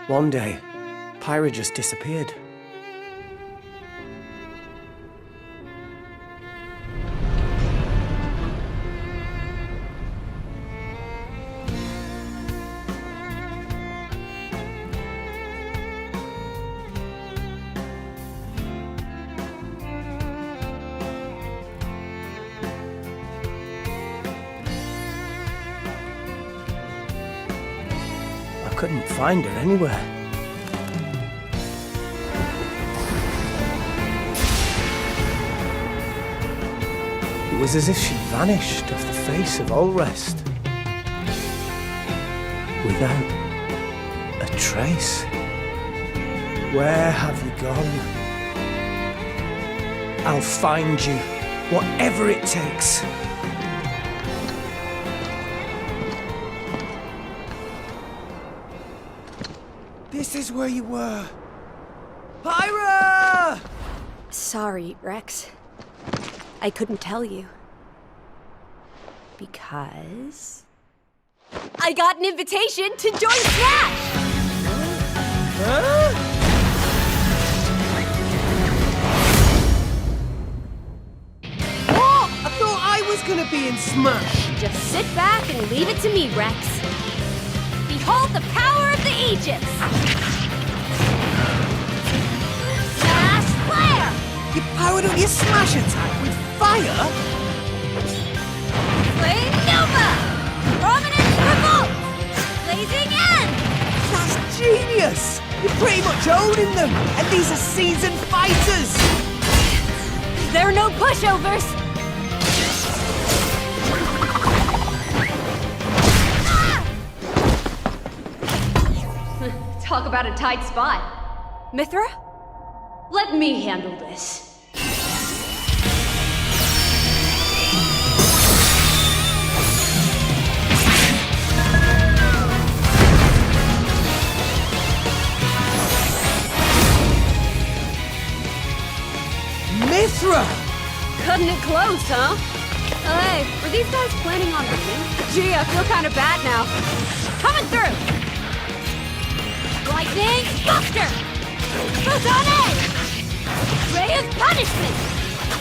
One day, Pyra just disappeared. I couldn't find her anywhere. It was as if she vanished off the face of all rest, without a trace. Where have you gone? I'll find you, whatever it takes. This is where you were. Pyra! Sorry, Rex. I couldn't tell you. Because... I got an invitation to join Smash! Huh? What? I thought I was gonna be in Smash. Just sit back and leave it to me, Rex. Behold the power of the Aegis! Smash Flare! You powered up your Smash attack with fire? Flame Nova! Prominence Revolt! Blazing End! That's genius! You're pretty much owning them, and these are seasoned fighters! There are no pushovers! Talk about a tight spot. Mithra? Let me handle this. Mithra! Cutting it close, huh? Hey, were these guys planning on winning? Gee, I feel kind of bad now. Coming through! Lightning Buster! Photon Edge! Ray of Punishment!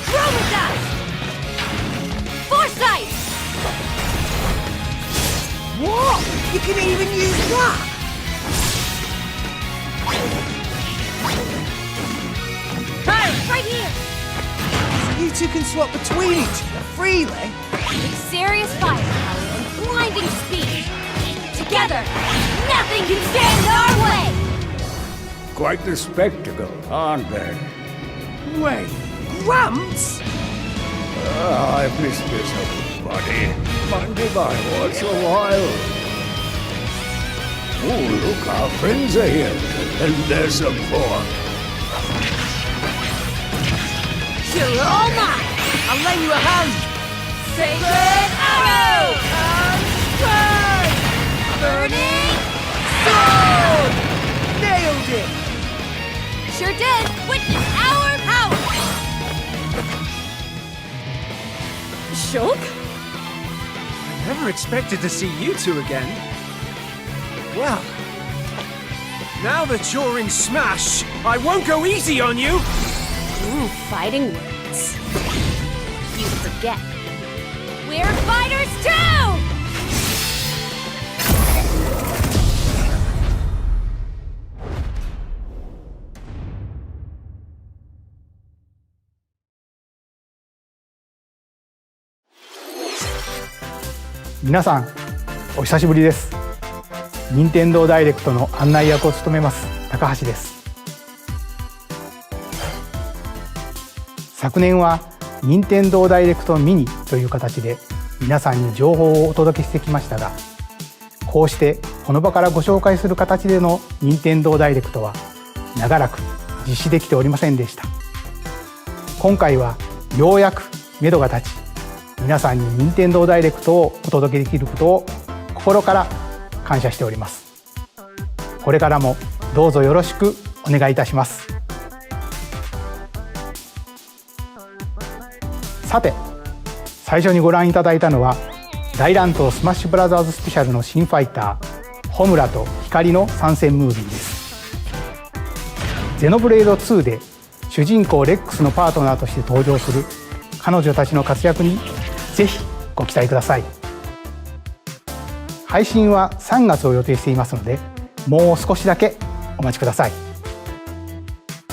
Chroma Dust! Foresight! What? You can even use that? Hey, right here! You two can swap between each other freely? With serious firepower and blinding speed. Together, nothing can stand in our way! Quite the spectacle, aren't they? Wait, Gramps? I've missed this old buddy. Mind if I watch a while? Oh, look, our friends are here to lend their support. You're all mine! I'll lend you a hand! Sacred Arrow! Burning Sword! Nailed it! Sure did! Witness our power! Shulk? I never expected to see you two again. Well, now that you're in Smash, I won't go easy on you! Ooh, fighting words. You forget. We're fighters too!皆さんお久しぶりです。任天堂ダイレクトの案内役を務めます高橋です。昨年は任天堂ダイレクトミニという形で皆さんに情報をお届けしてきましたが、こうしてこの場からご紹介する形での任天堂ダイレクトは長らく実施できておりませんでした。今回はようやく目処が立ち、皆さんに任天堂ダイレクトをお届けできることを心から感謝しております。これからもどうぞよろしくお願いいたします。さて、最初にご覧いただいたのは大乱闘スマッシュブラザーズスペシャルの新ファイターホムラと光の参戦ムービーです。ゼノブレード2で主人公レックスのパートナーとして登場する彼女たちの活躍にぜひご期待ください。配信は3月を予定していますので、もう少しだけお待ちください。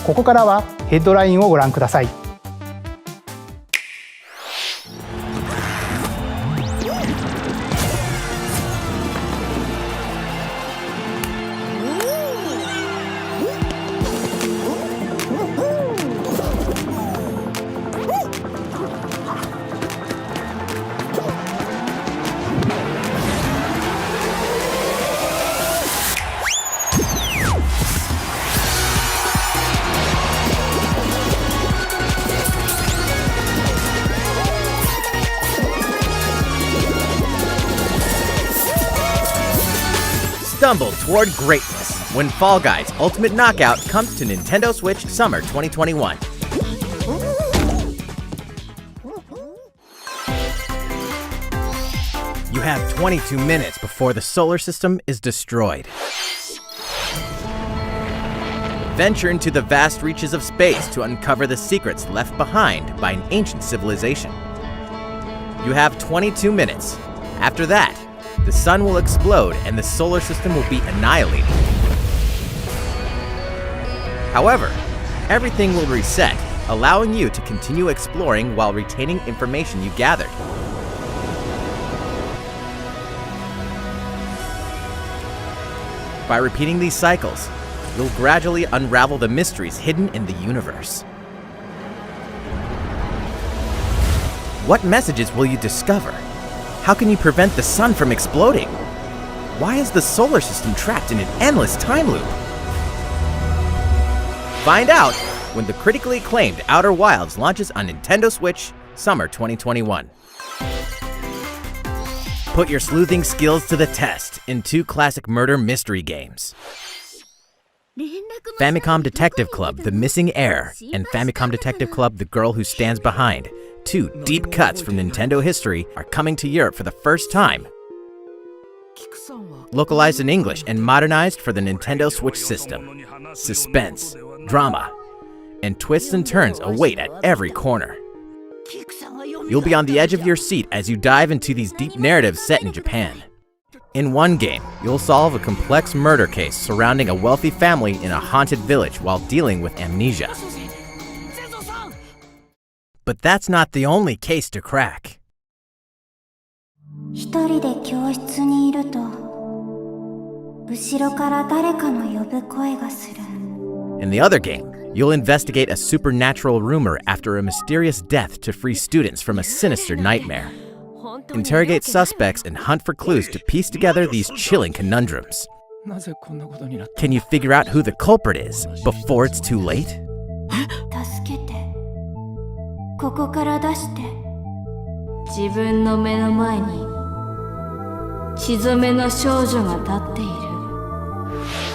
ここからはヘッドラインをご覧ください。Stumble toward greatness when Fall Guys Ultimate Knockout comes to Nintendo Switch Summer 2021. You have 22 minutes before the solar system is destroyed. Venture into the vast reaches of space to uncover the secrets left behind by an ancient civilization. You have 22 minutes. After that, the sun will explode and the solar system will be annihilated. However, everything will reset, allowing you to continue exploring while retaining information you gathered. By repeating these cycles, you'll gradually unravel the mysteries hidden in the universe. What messages will you discover? How can you prevent the sun from exploding? Why is the solar system trapped in an endless time loop? Find out when the critically acclaimed Outer Wilds launches on Nintendo Switch Summer 2021. Put your sleuthing skills to the test in 2 classic murder mystery games. Famicom Detective Club The Missing Heir and Famicom Detective Club The Girl Who Stands Behind, 2 deep cuts from Nintendo history, are coming to Europe for the first time. Localized in English and modernized for the Nintendo Switch system. Suspense, drama, and twists and turns await at every corner. You'll be on the edge of your seat as you dive into these deep narratives set in Japan. In one game, you'll solve a complex murder case surrounding a wealthy family in a haunted village while dealing with amnesia. But that's not the only case to crack. 一人で教室にいると、後ろから誰かの呼ぶ声がする。 In the other game, you'll investigate a supernatural rumor after a mysterious death to free students from a sinister nightmare. Interrogate suspects and hunt for clues to piece together these chilling conundrums. Can you figure out who the culprit is before it's too late? 助けて。ここから出して。自分の目の前に血染めの少女が立っている。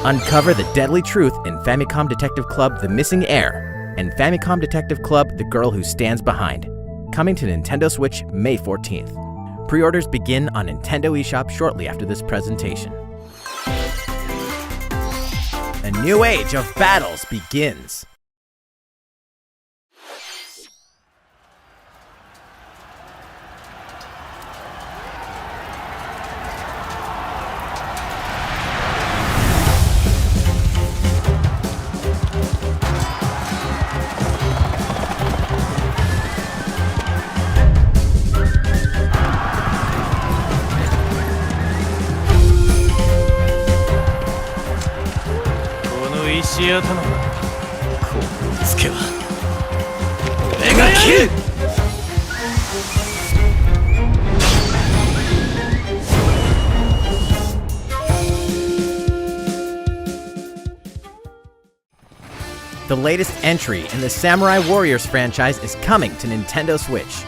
Uncover the deadly truth in Famicom Detective Club The Missing Heir and Famicom Detective Club The Girl Who Stands Behind. Coming to Nintendo Switch May 14th. Pre-orders begin on Nintendo eShop shortly after this presentation. A new age of battles begins. The latest entry in the Samurai Warriors franchise is coming to Nintendo Switch.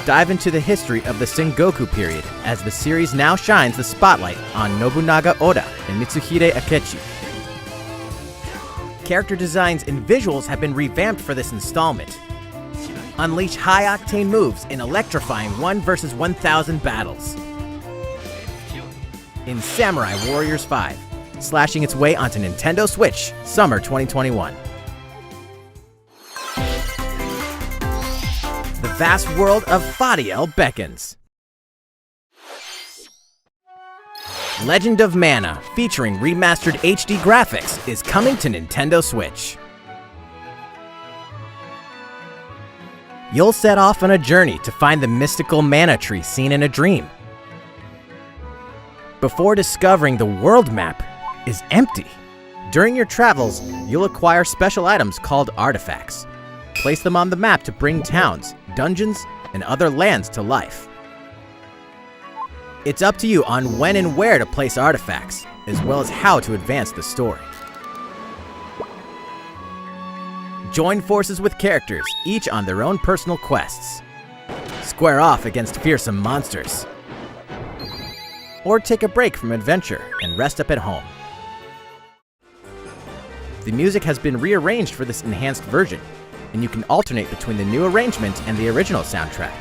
Dive into the history of the Sengoku period as the series now shines the spotlight on Nobunaga Oda and Mitsuhide Akechi. Character designs and visuals have been revamped for this installment. Unleash high-octane moves in electrifying 1 versus 1,000 battles. in Samurai Warriors 5, slashing its way onto Nintendo Switch, summer 2021. The vast world of Fadiel beckons. Legend of Mana, featuring remastered HD graphics, is coming to Nintendo Switch. You'll set off on a journey to find the mystical mana tree seen in a dream. Before discovering the world map is empty. During your travels, you'll acquire special items called artifacts. Place them on the map to bring towns, dungeons, and other lands to life. It's up to you on when and where to place artifacts, as well as how to advance the story. Join forces with characters, each on their own personal quests. Square off against fearsome monsters. Or take a break from adventure and rest up at home. The music has been rearranged for this enhanced version, and you can alternate between the new arrangement and the original soundtrack.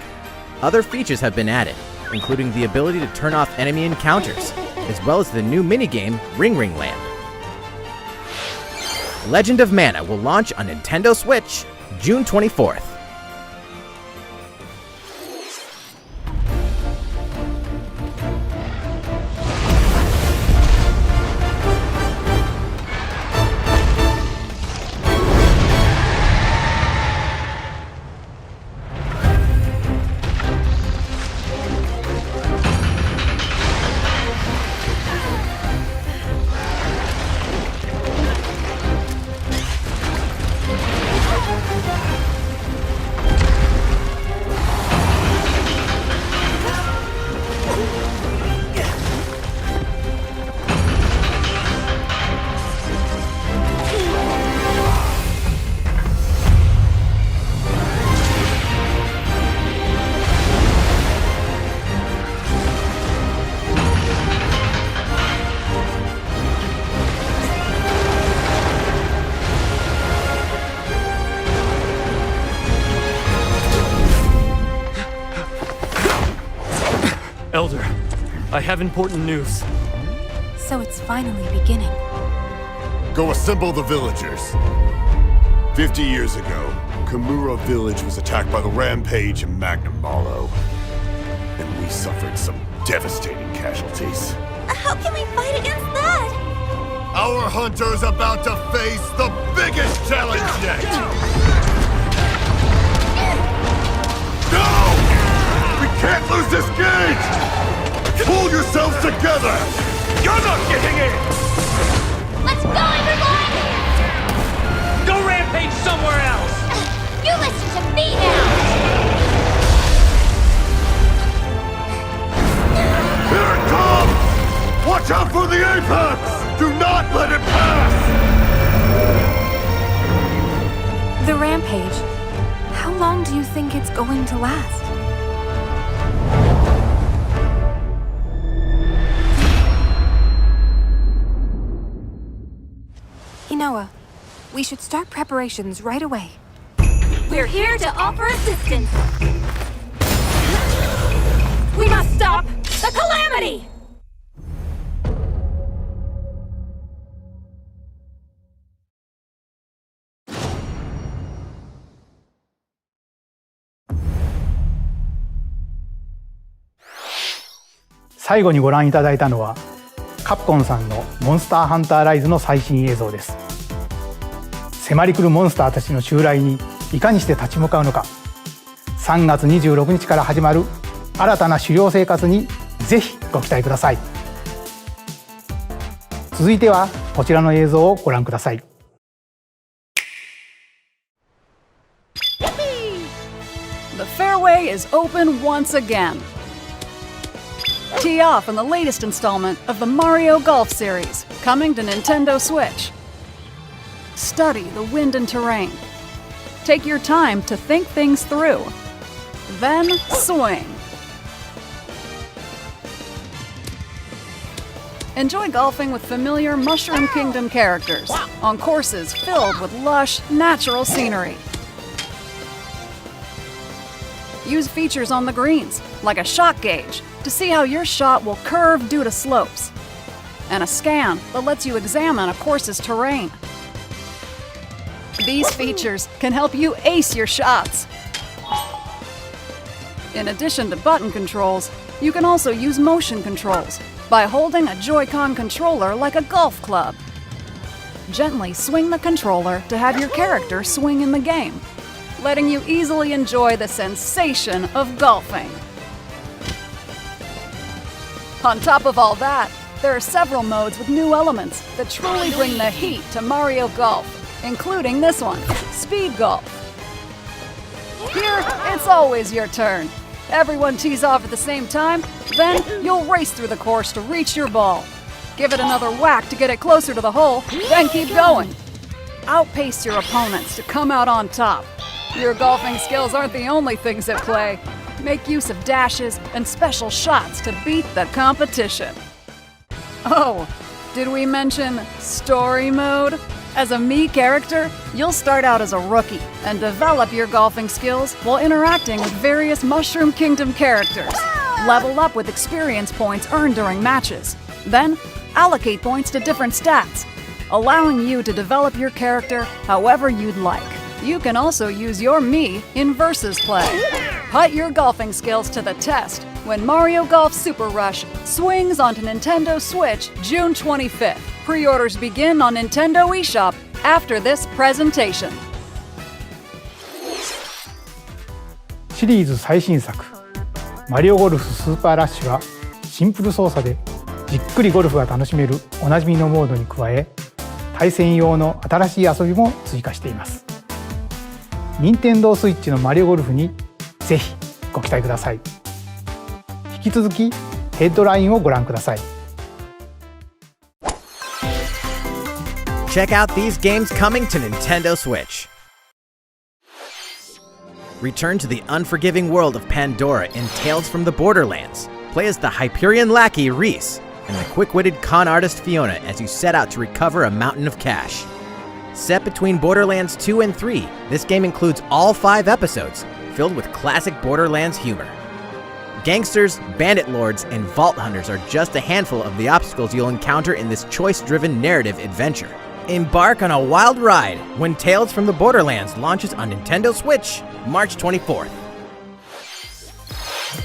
Other features have been added, including the ability to turn off enemy encounters, as well as the new minigame Ring Ring Land. Legend of Mana will launch on Nintendo Switch June 24th. Elder, I have important news. So it's finally beginning. Go assemble the villagers. 50 years ago, Kamura village was attacked by the Rampage and Magnum Malo. And we suffered some devastating casualties. How can we fight against that? Our hunter's about to face the biggest challenge yet! No! We can't lose this gauge! Pull yourselves together! You're not getting in! Let's go, everyone! Go rampage somewhere else! You listen to me now! Here it comes! Watch out for the apex! Do not let it pass! The rampage. How long do you think it's going to last? Inoa, we should start preparations right away. We're here to offer assistance. We must stop the Calamity!最後にご覧いただいたのはカプコンさんのモンスターハンターライズの最新映像です。迫り来るモンスターたちの襲来にいかにして立ち向かうのか、3月26日から始まる新たな狩猟生活にぜひご期待ください。続いてはこちらの映像をご覧ください。The fairway is open once again. Tee off in the latest installment of the Mario Golf series, coming to Nintendo Switch. Study the wind and terrain. Take your time to think things through. Then swing. Enjoy golfing with familiar Mushroom Kingdom characters on courses filled with lush, natural scenery. Use features on the greens, like a shot gauge, to see how your shot will curve due to slopes, and a scan that lets you examine a course's terrain. These features can help you ace your shots. In addition to button controls, you can also use motion controls by holding a Joy-Con controller like a golf club. Gently swing the controller to have your character swing in the game, letting you easily enjoy the sensation of golfing. On top of all that, there are several modes with new elements that truly bring the heat to Mario Golf, including this one, Speed Golf. Here, it's always your turn. Everyone tees off at the same time, then you'll race through the course to reach your ball. Give it another whack to get it closer to the hole, then keep going. Outpace your opponents to come out on top. Your golfing skills aren't the only things at play. Make use of dashes and special shots to beat the competition. Oh, did we mention story mode? As a Mii character, you'll start out as a rookie and develop your golfing skills while interacting with various Mushroom Kingdom characters. Level up with experience points earned during matches. Then, allocate points to different stats, allowing you to develop your character however you'd like. You can also use your Mii in versus play. Put your golfing skills to the test when Mario Golf Super Rush swings onto Nintendo Switch June 25th. Pre-orders begin on Nintendo eShop after this presentation. シリーズ最新作マリオゴルフスーパーラッシュはシンプル操作でじっくりゴルフが楽しめるおなじみのモードに加え、対戦用の新しい遊びも追加しています。任天堂スイッチのマリオゴルフにぜひご期待ください。引き続きヘッドラインをご覧ください。Check out these games coming to Nintendo Switch. Return to the unforgiving world of Pandora in Tales from the Borderlands. Play as the Hyperion lackey Reese and the quick-witted con artist Fiona as you set out to recover a mountain of cash. Set between Borderlands 2 and 3, this game includes all 5 episodes, filled with classic Borderlands humor. Gangsters, bandit lords, and vault hunters are just a handful of the obstacles you'll encounter in this choice-driven narrative adventure. Embark on a wild ride when Tales from the Borderlands launches on Nintendo Switch, March 24th.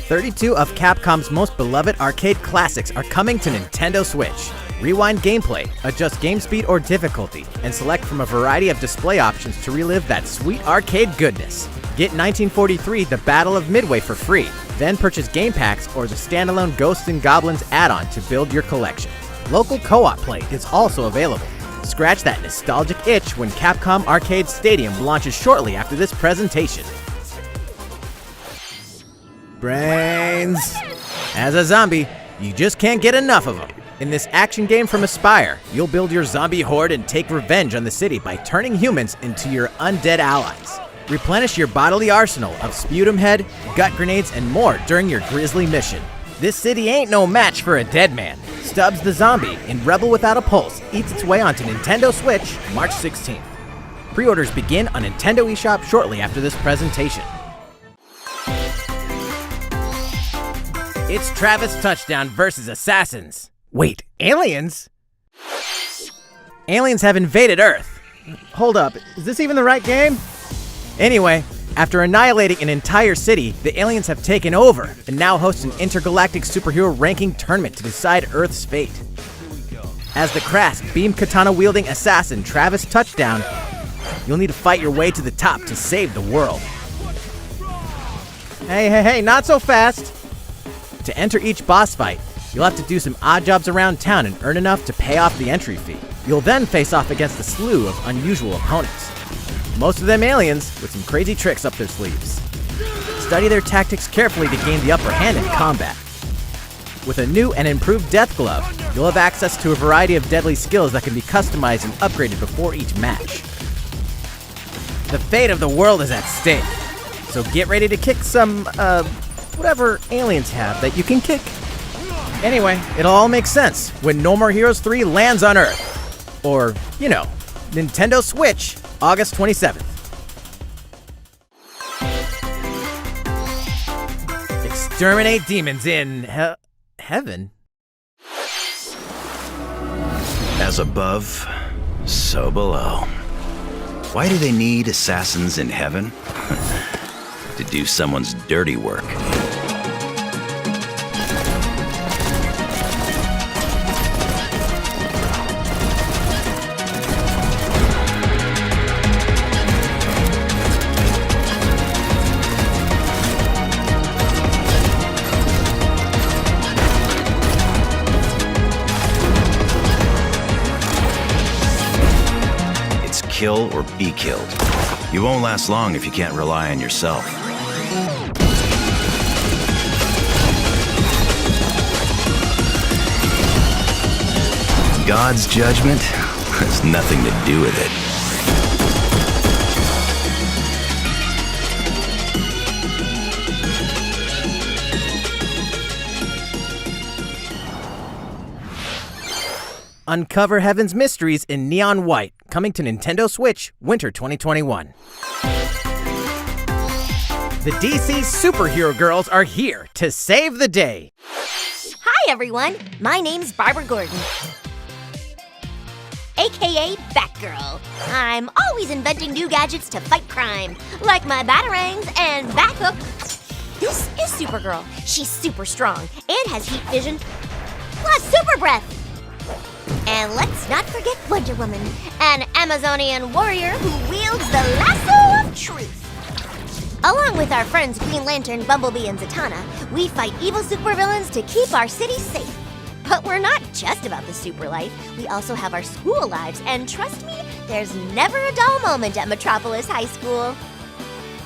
32 of Capcom's most beloved arcade classics are coming to Nintendo Switch. Rewind gameplay, adjust game speed or difficulty, and select from a variety of display options to relive that sweet arcade goodness. Get 1943 The Battle of Midway for free, then purchase game packs or the standalone Ghosts and Goblins add-on to build your collection. Local co-op play is also available. Scratch that nostalgic itch when Capcom Arcade Stadium launches shortly after this presentation. Brains! As a zombie, you just can't get enough of them. In this action game from Aspyr, you'll build your zombie horde and take revenge on the city by turning humans into your undead allies. Replenish your bodily arsenal of sputum head, gut grenades, and more during your grisly mission. This city ain't no match for a dead man. Stubbs the Zombie in Rebel Without a Pulse eats its way onto Nintendo Switch March 16th. Pre-orders begin on Nintendo eShop shortly after this presentation. It's Travis Touchdown versus Assassins. Wait, aliens? Aliens have invaded Earth. Hold up, is this even the right game? Anyway, after annihilating an entire city, the aliens have taken over and now host an intergalactic superhero ranking tournament to decide Earth's fate. As the crass, beam katana-wielding assassin Travis Touchdown, you'll need to fight your way to the top to save the world. Hey, not so fast! To enter each boss fight, you'll have to do some odd jobs around town and earn enough to pay off the entry fee. You'll then face off against a slew of unusual opponents. Most of them aliens with some crazy tricks up their sleeves. Study their tactics carefully to gain the upper hand in combat. With a new and improved Death Glove, you'll have access to a variety of deadly skills that can be customized and upgraded before each match. The fate of the world is at stake, so get ready to kick some, whatever aliens have that you can kick. Anyway, it'll all make sense when No More Heroes 3 lands on Earth. Or, you know, Nintendo Switch, August 27th. exterminate demons in heaven. As above, so below. Why do they need assassins in heaven? To do someone's dirty work. Kill or be killed. You won't last long if you can't rely on yourself. God's judgment has nothing to do with it. Uncover Heaven's mysteries in neon white, coming to Nintendo Switch, winter 2021. The DC superhero girls are here to save the day. Hi everyone, my name's Barbara Gordon, aka Batgirl. I'm always inventing new gadgets to fight crime, like my batarangs and Bathook. This is Supergirl. She's super strong and has heat vision, plus super breath. And let's not forget Wonder Woman, an Amazonian warrior who wields the lasso of truth. Along with our friends Green Lantern, Bumblebee, and Zatanna, we fight evil supervillains to keep our city safe. But we're not just about the super life, we also have our school lives, and trust me, there's never a dull moment at Metropolis High School.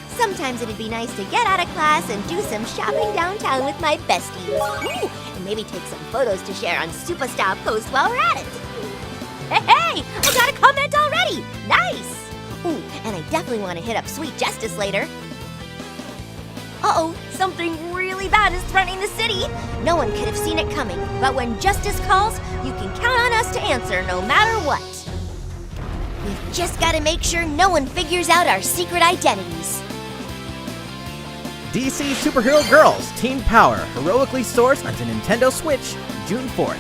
Sometimes it'd be nice to get out of class and do some shopping downtown with my besties. Ooh, and maybe take some photos to share on Superstar Post while we're at it. Hey, I got a comment already! Nice! Ooh, and I definitely want to hit up Sweet Justice later. Uh-oh, something really bad is threatening the city. No one could have seen it coming, but when justice calls, you can count on us to answer no matter what. We've just got to make sure no one figures out our secret identities. DC Superhero Girls Teen Power, heroically sourced onto Nintendo Switch, June 4th.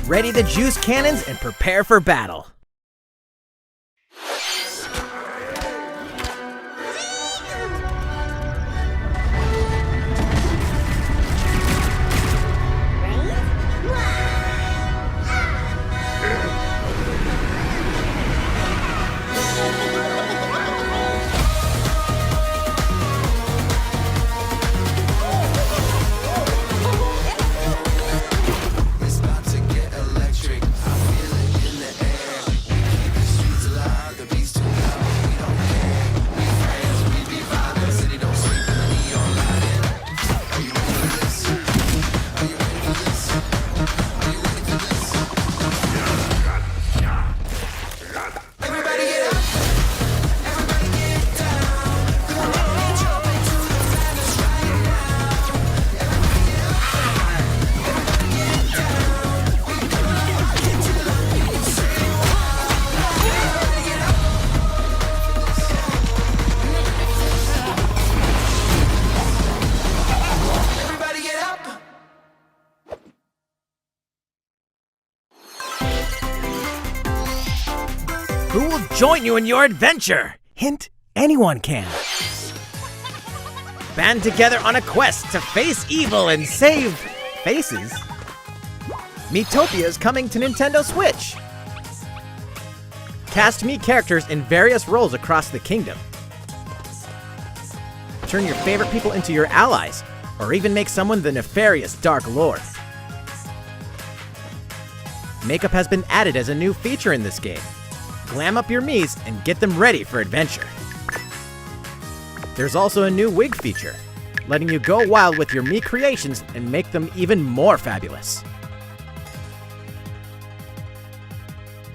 Ready to juice cannons and prepare for battle. Who will join you in your adventure? Hint, anyone can. Band together on a quest to face evil and save faces. Metopia is coming to Nintendo Switch. Cast me characters in various roles across the kingdom. Turn your favorite people into your allies, or even make someone the nefarious Dark Lord. Makeup has been added as a new feature in this game. Glam up your Miis and get them ready for adventure. There's also a new wig feature, letting you go wild with your Mii creations and make them even more fabulous.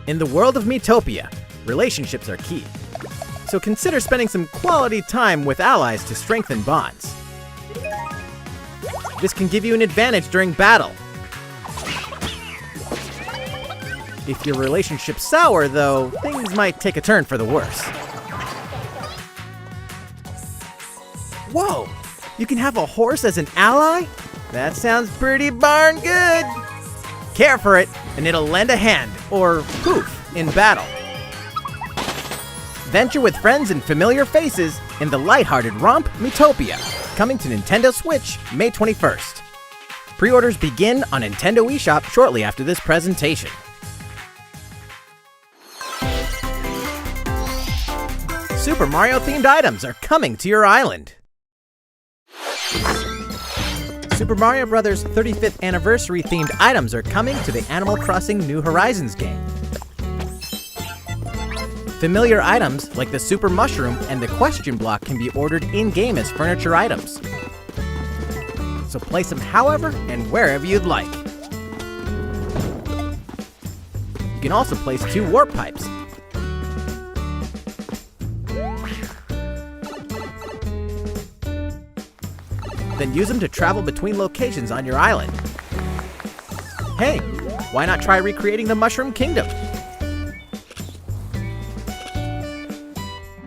In the world of Metopia, relationships are key. So consider spending some quality time with allies to strengthen bonds. This can give you an advantage during battle. If your relationship's sour, though, things might take a turn for the worse. Whoa! You can have a horse as an ally? That sounds pretty darn good! Care for it, and it'll lend a hand, or poof, in battle. Venture with friends and familiar faces in the lighthearted romp Metopia, coming to Nintendo Switch May 21st. Pre-orders begin on Nintendo eShop shortly after this presentation. Super Mario-themed items are coming to your island. Super Mario Bros. 35th Anniversary-themed items are coming to the Animal Crossing New Horizons game. Familiar items like the Super Mushroom and the Question Block can be ordered in-game as furniture items. So place them however and wherever you'd like. You can also place 2 warp pipes. Then use them to travel between locations on your island. Hey, why not try recreating the Mushroom Kingdom?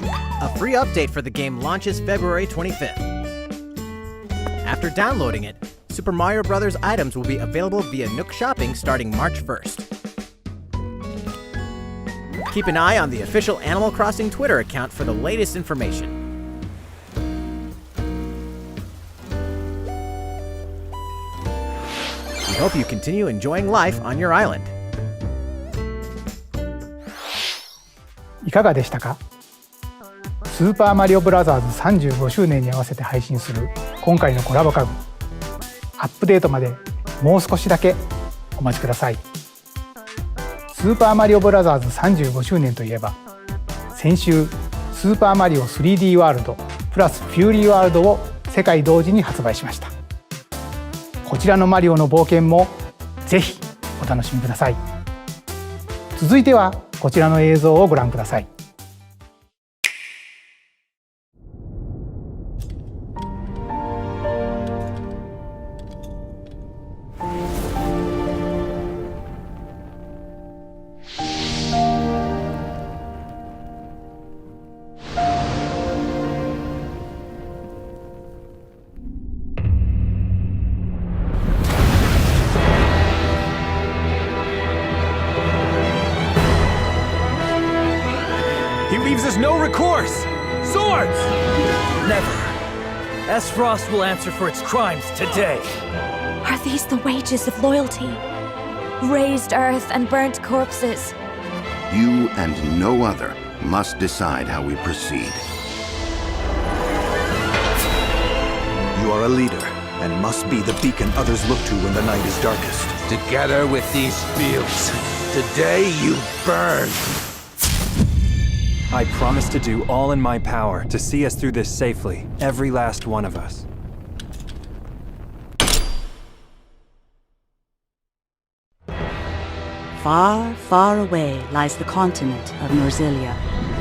A free update for the game launches February 25th. After downloading it, Super Mario Bros. Items will be available via Nook Shopping starting March 1st. Keep an eye on the official Animal Crossing Twitter account for the latest information. We hope you continue enjoying life on your island. いかがでしたか？スーパーマリオブラザーズ35周年に合わせて配信する今回のコラボ家具。アップデートまでもう少しだけお待ちください。スーパーマリオブラザーズ35周年といえば、先週スーパーマリオ 3D ワールドプラスフューリーワールドを世界同時に発売しました。こちらのマリオの冒険もぜひお楽しみください。続いてはこちらの映像をご覧ください。No recourse! Swords! Never. S-Frost will answer for its crimes today. Are these the wages of loyalty? Raised earth and burnt corpses. You and no other must decide how we proceed. You are a leader and must be the beacon others look to when the night is darkest. Together with these fields, today you burn. I promise to do all in my power to see us through this safely, every last one of us. Far, far away lies the continent of Norzilia,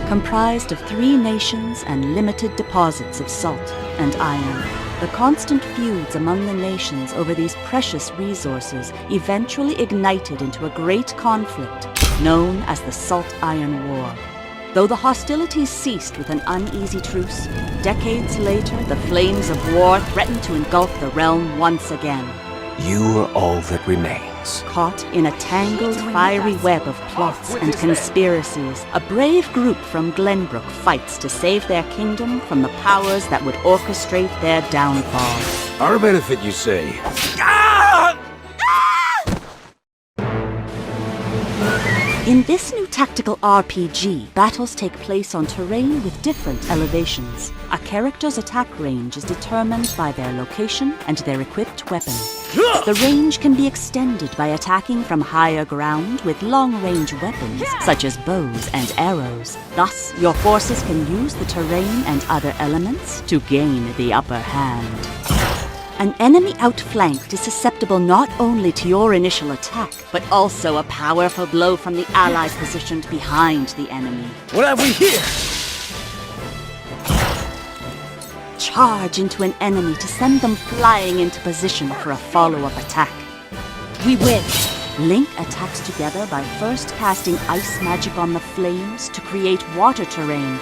comprised of 3 nations and limited deposits of salt and iron. The constant feuds among the nations over these precious resources eventually ignited into a great conflict known as the Salt Iron War. Though the hostilities ceased with an uneasy truce, decades later the flames of war threatened to engulf the realm once again. You are all that remains. Caught in a tangled, fiery web of plots and conspiracies, a brave group from Glenbrook fights to save their kingdom from the powers that would orchestrate their downfall. Our benefit, you say? In this new tactical RPG, battles take place on terrain with different elevations. A character's attack range is determined by their location and their equipped weapon. The range can be extended by attacking from higher ground with long-range weapons, such as bows and arrows. Thus, your forces can use the terrain and other elements to gain the upper hand. An enemy outflanked is susceptible not only to your initial attack, but also a powerful blow from the ally positioned behind the enemy. What have we here? Charge into an enemy to send them flying into position for a follow-up attack. We win! Link attacks together by first casting ice magic on the flames to create water terrain.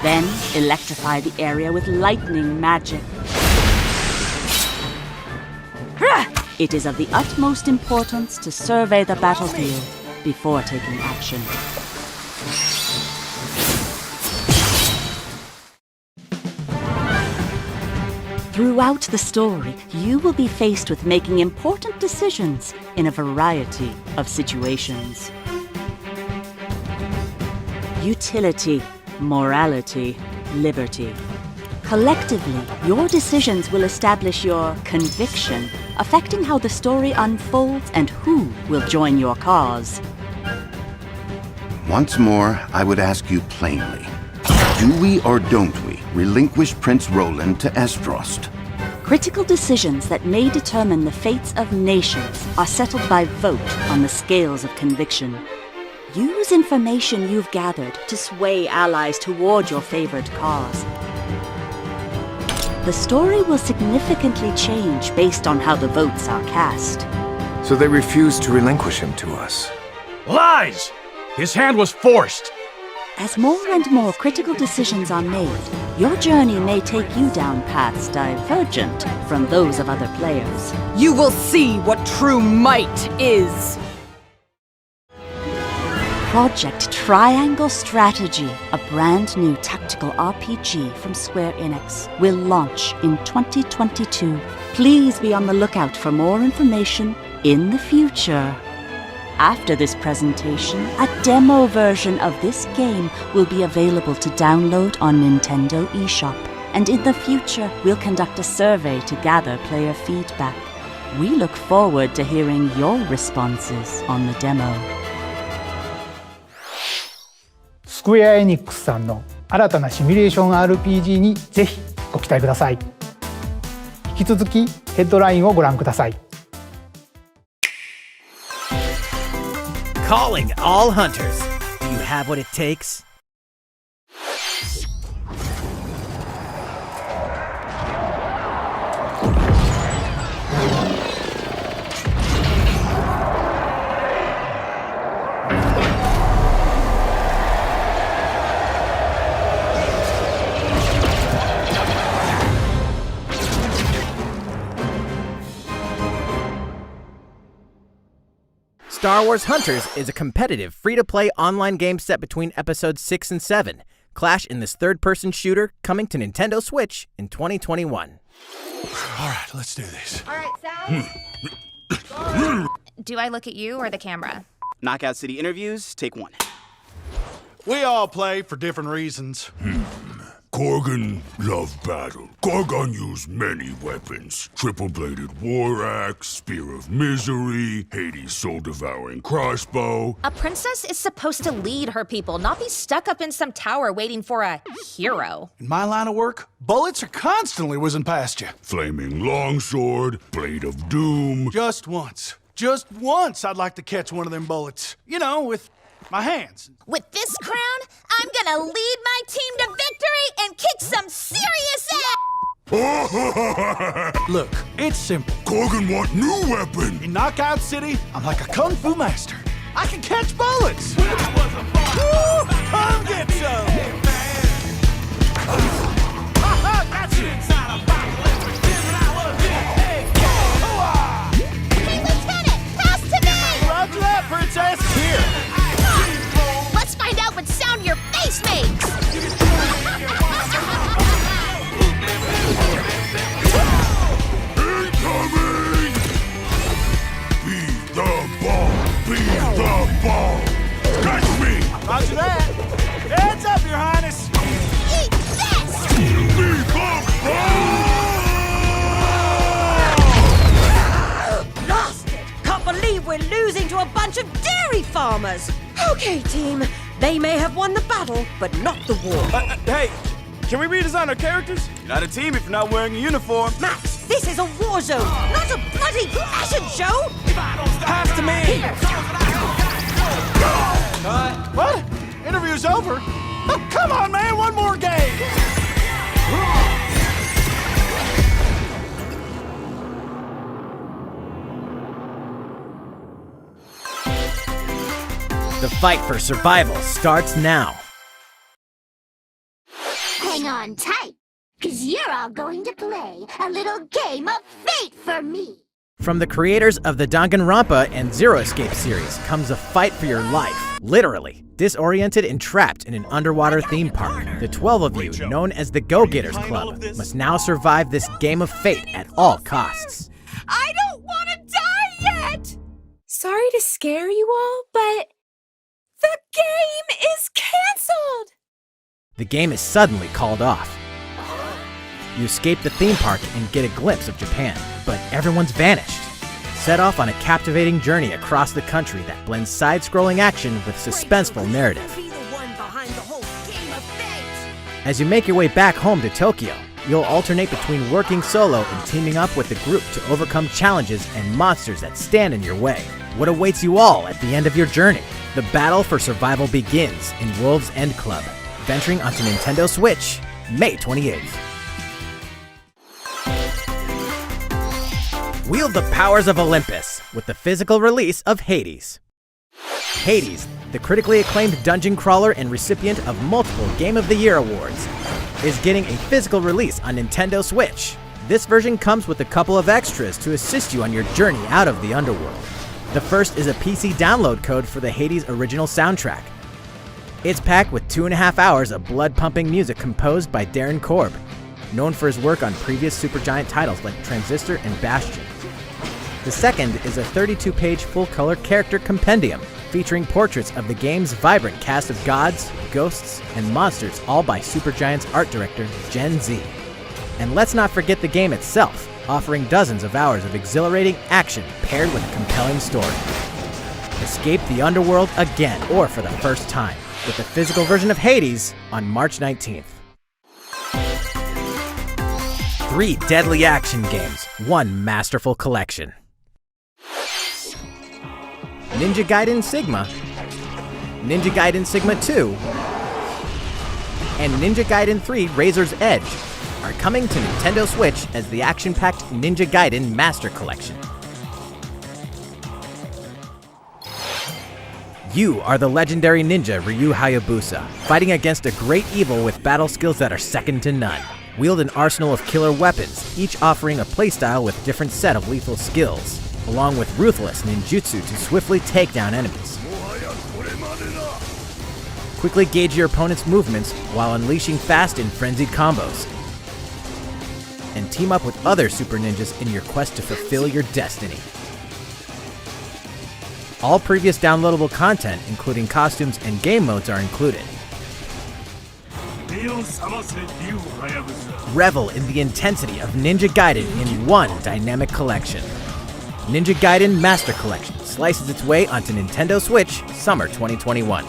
Then electrify the area with lightning magic. It is of the utmost importance to survey the battlefield before taking action. Throughout the story, you will be faced with making important decisions in a variety of situations. Utility, morality, liberty. Collectively, your decisions will establish your conviction, affecting how the story unfolds and who will join your cause. Once more, I would ask you plainly. Do we or don't we relinquish Prince Roland to Estrost? Critical decisions that may determine the fates of nations are settled by vote on the scales of conviction. Use information you've gathered to sway allies toward your favored cause. The story will significantly change based on how the votes are cast. So they refused to relinquish him to us. Lies! His hand was forced! As more and more critical decisions are made, your journey may take you down paths divergent from those of other players. You will see what true might is! Project Triangle Strategy, a brand new tactical RPG from Square Enix, will launch in 2022. Please be on the lookout for more information in the future. After this presentation, a demo version of this game will be available to download on Nintendo eShop. And in the future, we'll conduct a survey to gather player feedback. We look forward to hearing your responses on the demo. スクエア・エニックスさんの新たなシミュレーション RPG にぜひご期待ください。引き続きヘッドラインをご覧ください。Calling all hunters. You have what it takes? Star Wars Hunters is a competitive, free-to-play online game set between episodes 6 and 7. Clash in this third-person shooter coming to Nintendo Switch in 2021. All right, let's do this. All right, Sal. Do I look at you or the camera? Knockout City interviews, take 1. We all play for different reasons. Korgan loved battle. Korgan used many weapons. Triple-bladed war axe, spear of misery, Hades' soul-devouring crossbow. A princess is supposed to lead her people, not be stuck up in some tower waiting for a hero. In my line of work, bullets are constantly whizzing past you. Flaming longsword, blade of doom. Just once I'd like to catch one of them bullets. You know, with my hands. With this crown, I'm gonna lead my team to victory and kick some serious ass! Look, it's simple. Korgan want new weapon. In Knockout City, I'm like a kung fu master. I can catch bullets. Woo! Come get some! Got you! Hey, Lieutenant, pass to me! Roger that, Princess! Here! Let's find out what sound your face makes! Incoming! Be the ball! Be the ball! Catch me! Roger that! Heads up, Your Highness! Eat this! Be the ball! Lost it! Can't believe we're losing to a bunch of dairy farmers! Okay, team. They may have won the battle, but not the war. Hey, can we redesign our characters? You're not a team if you're not wearing a uniform. Max, this is a war zone, not a bloody fashion show! Pass to me! What? Interview's over? Oh, come on, man, one more game! The fight for survival starts now. play a little game of fate for me. From the creators of the Danganronpa and Zero Escape series comes a fight for your life, literally. Disoriented and trapped in an underwater theme park, the 12 of you, known as the Go-Getters Club, must now survive this game of fate at all costs. I don't want to die yet! Sorry to scare you all, but the game is cancelled! The game is suddenly called off. You escape the theme park and get a glimpse of Japan, but everyone's vanished. Set off on a captivating journey across the country that blends side-scrolling action with suspenseful narrative. As you make your way back home to Tokyo, you'll alternate between working solo and teaming up with the group to overcome challenges and monsters that stand in your way. What awaits you all at the end of your journey? The battle for survival begins in Wolves End Club, venturing onto Nintendo Switch, May 28th. Wield the powers of Olympus with the physical release of Hades. Hades, the critically acclaimed dungeon crawler and recipient of multiple Game of the Year awards, is getting a physical release on Nintendo Switch. This version comes with a couple of extras to assist you on your journey out of the underworld. The first is a PC download code for the Hades original soundtrack. It's packed with 2.5 hours of blood-pumping music composed by Darren Korb, known for his work on previous Supergiant titles like Transistor and Bastion. The second is a 32-page full-color character compendium featuring portraits of the game's vibrant cast of gods, ghosts, and monsters, all by Supergiant's art director, Gen Z. And let's not forget the game itself, offering dozens of hours of exhilarating action paired with a compelling story. Escape the underworld again, or for the first time, with the physical version of Hades on March 19th. 3 deadly action games, 1 masterful collection. Ninja Gaiden Sigma, Ninja Gaiden Sigma 2, and Ninja Gaiden 3 Razor's Edge are coming to Nintendo Switch as the action-packed Ninja Gaiden Master Collection. You are the legendary ninja Ryu Hayabusa, fighting against a great evil with battle skills that are second to none. Wield an arsenal of killer weapons, each offering a playstyle with different set of lethal skills, along with ruthless ninjutsu to swiftly take down enemies. Quickly gauge your opponent's movements while unleashing fast and frenzied combos. And team up with other super ninjas in your quest to fulfill your destiny. All previous downloadable content, including costumes and game modes, are included. Revel in the intensity of Ninja Gaiden in one dynamic collection. Ninja Gaiden Master Collection slices its way onto Nintendo Switch summer 2021.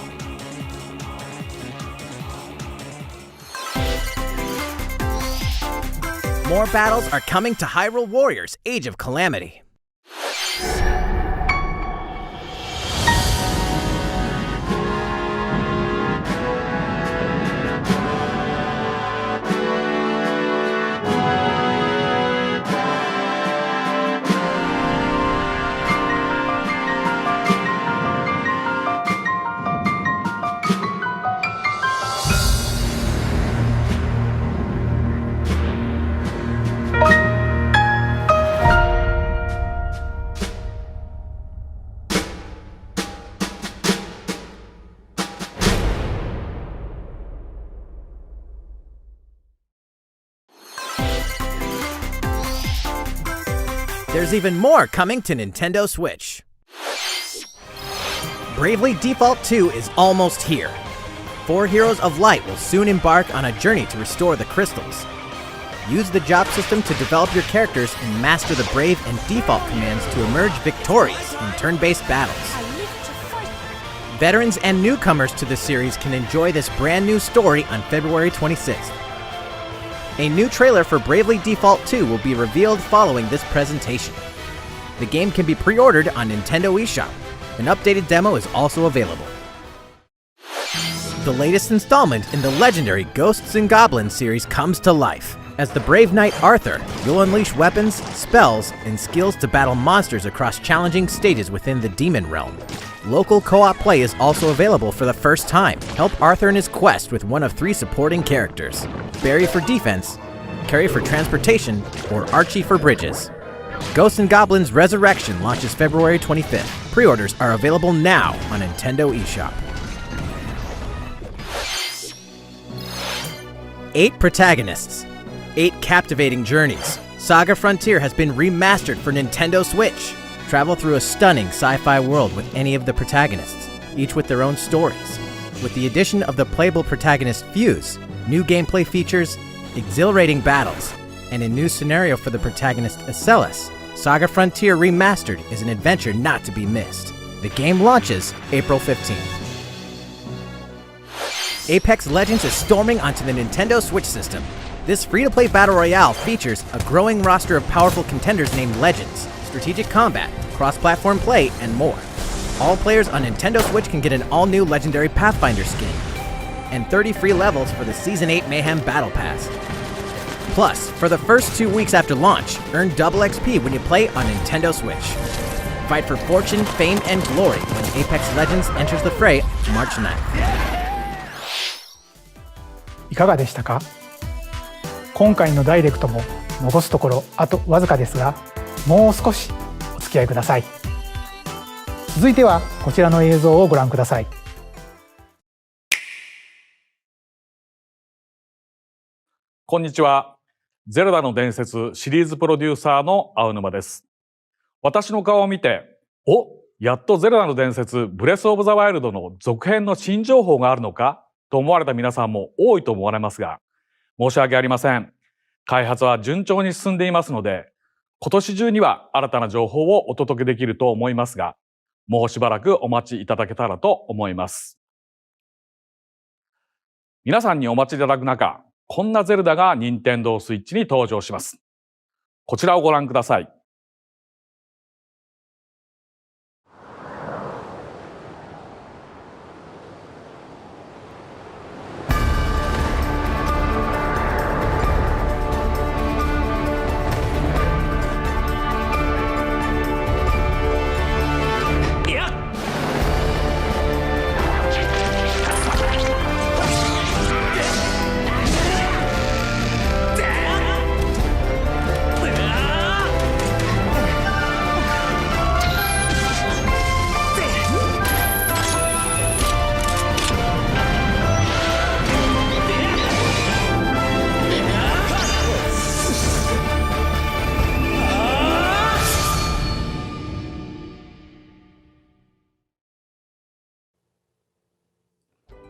More battles are coming to Hyrule Warriors: Age of Calamity. There's even more coming to Nintendo Switch. Bravely Default 2 is almost here. 4 Heroes of Light will soon embark on a journey to restore the crystals. Use the job system to develop your characters and master the Brave and Default commands to emerge victorious in turn-based battles. Veterans and newcomers to the series can enjoy this brand new story on February 26th. A new trailer for Bravely Default 2 will be revealed following this presentation. The game can be pre-ordered on Nintendo eShop. An updated demo is also available. The latest installment in the legendary Ghosts and Goblins series comes to life. As the brave knight Arthur, you'll unleash weapons, spells, and skills to battle monsters across challenging stages within the demon realm. Local co-op play is also available for the first time. Help Arthur in his quest with one of 3 supporting characters: Barry for defense, Carry for transportation, or Archie for bridges. Ghosts and Goblins Resurrection launches February 25th. Pre-orders are available now on Nintendo eShop. 8 protagonists. 8 captivating journeys. Saga Frontier has been remastered for Nintendo Switch. Travel through a stunning sci-fi world with any of the protagonists, each with their own stories. With the addition of the playable protagonist Fuse, new gameplay features, exhilarating battles, and a new scenario for the protagonist Acellus, Saga Frontier Remastered is an adventure not to be missed. The game launches April 15th. Apex Legends is storming onto the Nintendo Switch system. This free-to-play battle royale features a growing roster of powerful contenders named Legends, strategic combat, cross-platform play, and more. All players on Nintendo Switch can get an all-new Legendary Pathfinder skin, and 30 free levels for the Season 8 Mayhem Battle Pass. Plus, for the first 2 weeks after launch, earn double XP when you play on Nintendo Switch. Fight for fortune, fame, and glory when Apex Legends enters the fray March 9th. いかがでしたか？今回のダイレクトも残すところあとわずかですが、もう少しお付き合いください。続いてはこちらの映像をご覧ください。こんにちは。ゼルダの伝説シリーズプロデューサーの青沼です。私の顔を見て、やっとゼルダの伝説ブレスオブザワイルドの続編の新情報があるのかと思われた皆さんも多いと思われますが、申し訳ありません。開発は順調に進んでいますので、今年中には新たな情報をお届けできると思いますが、もうしばらくお待ちいただけたらと思います。皆さんにお待ちいただく中、こんなゼルダが任天堂スイッチに登場します。こちらをご覧ください。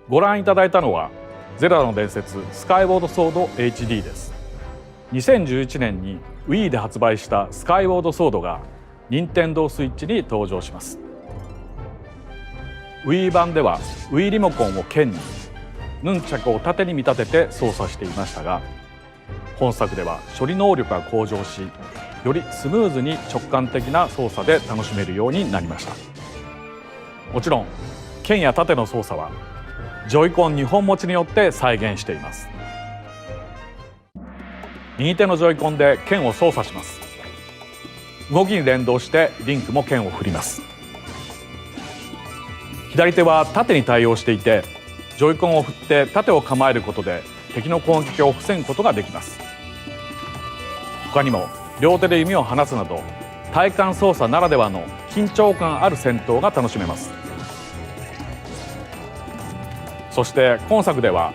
ご覧いただいたのはゼルダの伝説スカイウォードソード HD です。2011年に Wii で発売したスカイウォードソードが任天堂スイッチに登場します。 Wii 版では Wii リモコンを剣にヌンチャクを縦に見立てて操作していましたが、本作では処理能力が向上し、よりスムーズに直感的な操作で楽しめるようになりました。もちろん剣や縦の操作はジョイコン2本持ちによって再現しています。右手のジョイコンで剣を操作します。動きに連動してリンクも剣を振ります。左手は縦に対応していて、ジョイコンを振って縦を構えることで敵の攻撃を防ぐことができます。他にも両手で弓を放つなど体感操作ならではの緊張感ある戦闘が楽しめます。そして今作では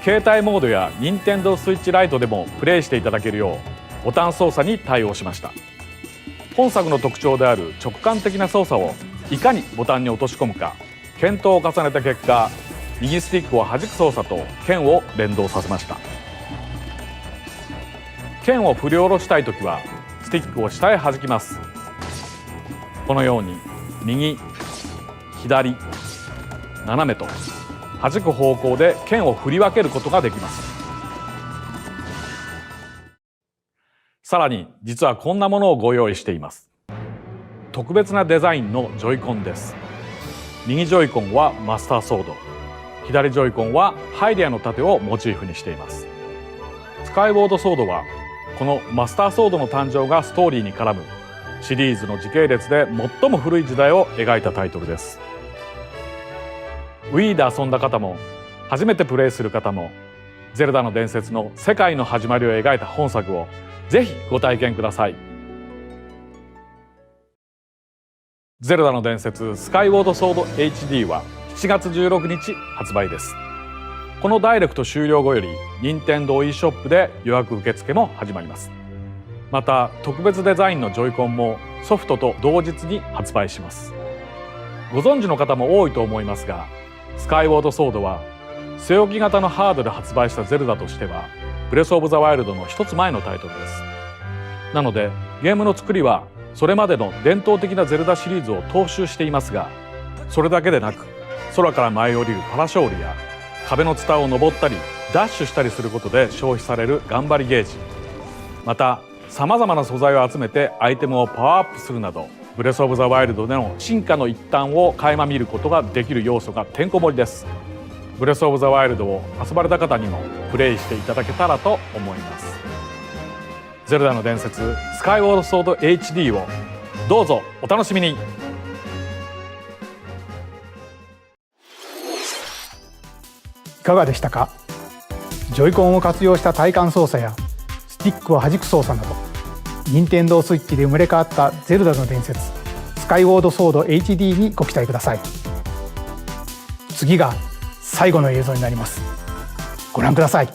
携帯モードや任天堂スイッチライトでもプレイしていただけるようボタン操作に対応しました。本作の特徴である直感的な操作をいかにボタンに落とし込むか検討を重ねた結果、右スティックを弾く操作と剣を連動させました。剣を振り下ろしたいときはスティックを下へ弾きます。このように右、左、斜めと弾く方向で剣を振り分けることができます。さらに実はこんなものをご用意しています。特別なデザインのジョイコンです。右ジョイコンはマスターソード、左ジョイコンはハイデアの盾をモチーフにしています。スカイウォードソードはこのマスターソードの誕生がストーリーに絡むシリーズの時系列で最も古い時代を描いたタイトルです。Wii で遊んだ方も初めてプレイする方もゼルダの伝説の世界の始まりを描いた本作をぜひご体験ください。ゼルダの伝説スカイウォードソード HD は7月16日発売です。このダイレクト終了後より任天堂 e ショップで予約受付も始まります。また特別デザインのジョイコンもソフトと同日に発売します。ご存知の方も多いと思いますが、スカイウォードソードは据え置き型のハードで発売したゼルダとしてはブレスオブザワイルドの一つ前のタイトルです。なのでゲームの作りはそれまでの伝統的なゼルダシリーズを踏襲していますが、それだけでなく空から舞い降りるパラショールや壁のツタを登ったりダッシュしたりすることで消費される頑張りゲージ、またさまざまな素材を集めてアイテムをパワーアップするなど、ブレスオブザワイルドでの進化の一端を垣間見ることができる要素がてんこ盛りです。ブレスオブザワイルドを遊ばれた方にもプレイしていただけたらと思います。ゼルダの伝説スカイウォードソード HD をどうぞお楽しみに。いかがでしたか？ジョイコンを活用した体感操作やスティックを弾く操作など、任天堂スイッチで生まれ変わったゼルダの伝説スカイウォードソード HD にご期待ください。次が最後の映像になります。ご覧ください。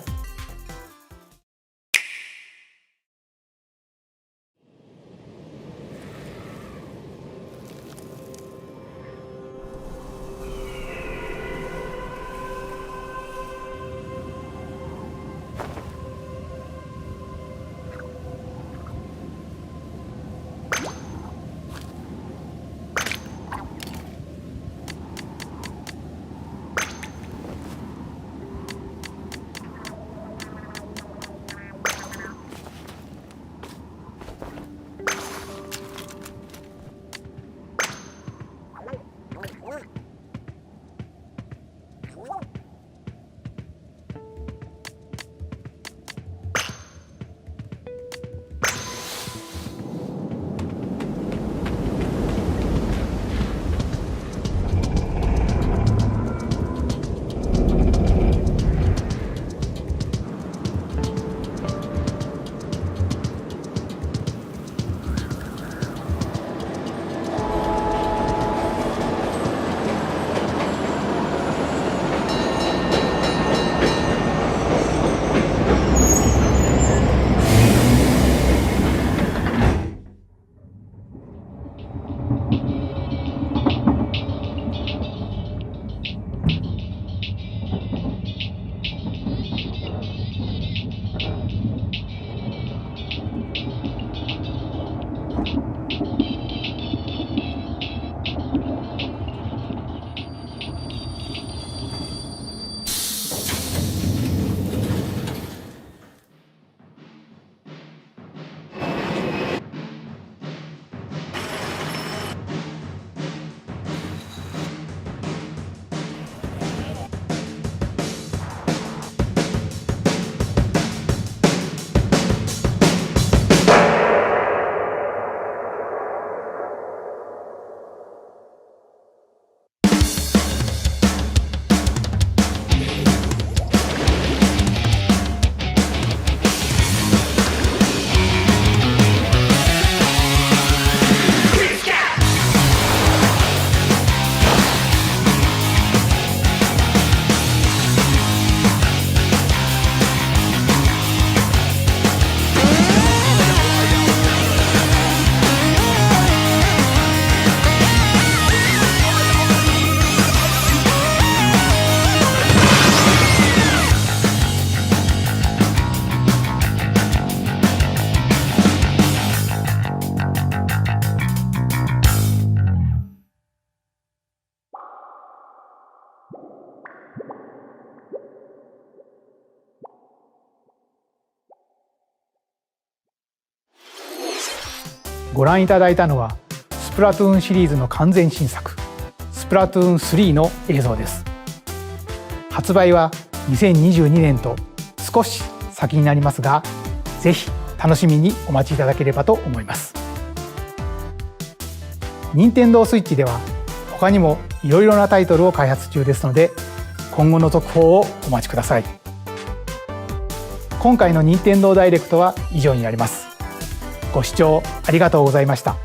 ご覧いただいたのはスプラトゥーンシリーズの完全新作スプラトゥーン3の映像です。発売は2022年と少し先になりますが、ぜひ楽しみにお待ちいただければと思います。任天堂スイッチでは他にもいろいろなタイトルを開発中ですので、今後の続報をお待ちください。今回の任天堂ダイレクトは以上になります。ご視聴ありがとうございました。